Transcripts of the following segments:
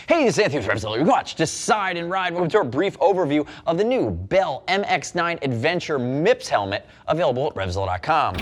Hey, this is Anthony with RevZilla. Watch, decide, and ride. Welcome to our brief overview of the new Bell MX-9 Adventure MIPS Helmet, available at RevZilla.com.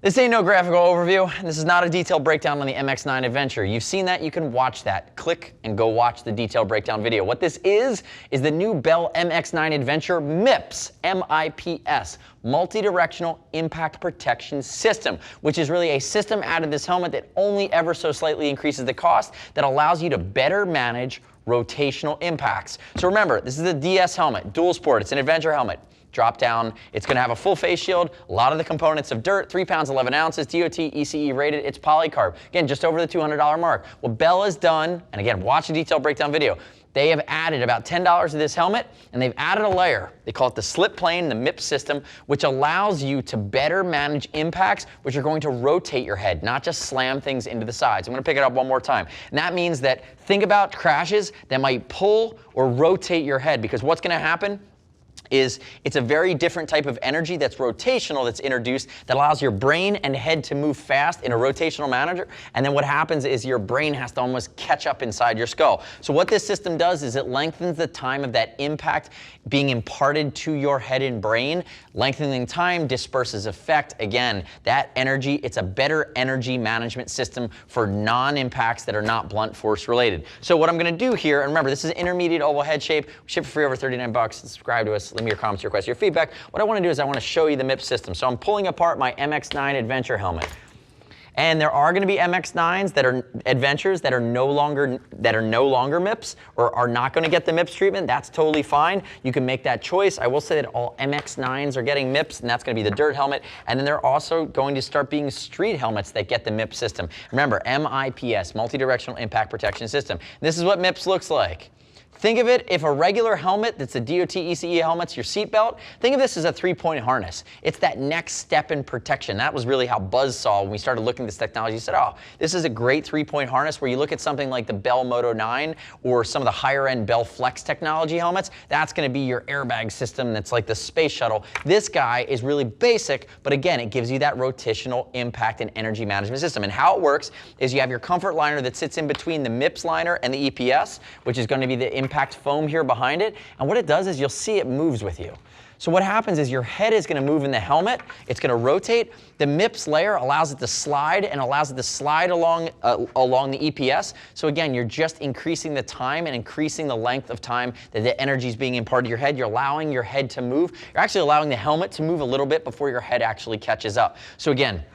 This ain't no graphical overview. This is not a detailed breakdown on the MX-9 Adventure. You've seen that, you can watch that. Click and go watch the detailed breakdown video. What this is the new Bell MX-9 Adventure MIPS, M-I-P-S, Multi-directional Impact Protection System, which is really a system added to this helmet that only ever so slightly increases the cost, that allows you to better manage rotational impacts. So remember, this is a DS helmet, dual sport, it's an adventure helmet. Drop down, it's going to have a full face shield, a lot of the components of dirt, 3 pounds 11 ounces, DOT ECE rated, it's polycarb. Again, just over the $200 mark. What Bell has done, and again, watch the detailed breakdown video, they have added about $10 to this helmet, and they've added a layer. They call it the slip plane, the MIPS system, which allows you to better manage impacts, which are going to rotate your head, not just slam things into the sides. I'm going to pick it up one more time. And that means that think about crashes that might pull or rotate your head, because what's going to happen is it's a very different type of energy that's rotational that's introduced that allows your brain and head to move fast in a rotational manner. And then what happens is your brain has to almost catch up inside your skull. So what this system does is it lengthens the time of that impact being imparted to your head and brain. Lengthening time disperses effect. Again, that energy, it's a better energy management system for non-impacts that are not blunt force related. So what I'm going to do here, and remember, this is an intermediate oval head shape. We ship for free over 39 bucks. Subscribe to us. Leave me your comments, your questions, your feedback. What I want to do is I want to show you the MIPS system. So I'm pulling apart my MX-9 Adventure helmet. And there are going to be MX-9s that are Adventures that are no longer MIPS or are not going to get the MIPS treatment. That's totally fine. You can make that choice. I will say that all MX-9s are getting MIPS, and that's going to be the dirt helmet. And then they're also going to start being street helmets that get the MIPS system. Remember, MIPS, Multi-directional Impact Protection System. This is what MIPS looks like. Think of it, if a regular helmet that's a DOT ECE helmet's your seatbelt, think of this as a 3-point harness. It's that next step in protection. That was really how Buzz saw when we started looking at this technology. He said, oh, this is a great 3-point harness. Where you look at something like the Bell Moto 9 or some of the higher end Bell Flex technology helmets, that's going to be your airbag system that's like the space shuttle. This guy is really basic, but again, it gives you that rotational impact and energy management system. And how it works is you have your comfort liner that sits in between the MIPS liner and the EPS, which is going to be the impact foam here behind it. And what it does is you'll see it moves with you. So what happens is your head is going to move in the helmet. It's going to rotate. The MIPS layer allows it to slide and allows it to slide along the EPS. So again, you're just increasing the time and increasing the length of time that the energy is being imparted to your head. You're allowing your head to move. You're actually allowing the helmet to move a little bit before your head actually catches up. So again,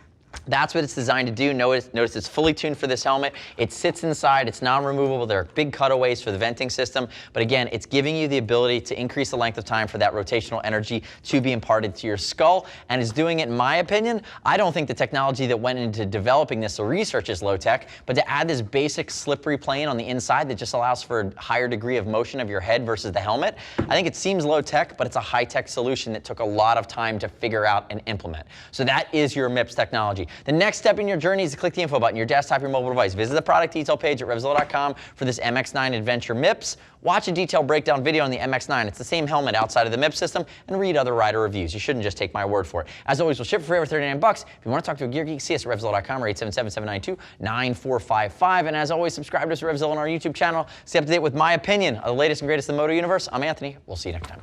that's what it's designed to do. Notice it's fully tuned for this helmet. It sits inside. It's non-removable. There are big cutaways for the venting system. But again, it's giving you the ability to increase the length of time for that rotational energy to be imparted to your skull. And it's doing it, in my opinion. I don't think the technology that went into developing this, the research, is low tech. But to add this basic slippery plane on the inside that just allows for a higher degree of motion of your head versus the helmet, I think it seems low tech, but it's a high tech solution that took a lot of time to figure out and implement. So that is your MIPS technology. The next step in your journey is to click the info button, your desktop, your mobile device. Visit the product detail page at RevZilla.com for this MX-9 Adventure MIPS. Watch a detailed breakdown video on the MX-9. It's the same helmet outside of the MIPS system, and read other rider reviews. You shouldn't just take my word for it. As always, we'll ship for free over 39 bucks. If you want to talk to a gear geek, see us at RevZilla.com or 877-792-9455. And as always, subscribe to us at RevZilla on our YouTube channel. Stay up to date with my opinion of the latest and greatest in the moto universe. I'm Anthony. We'll see you next time.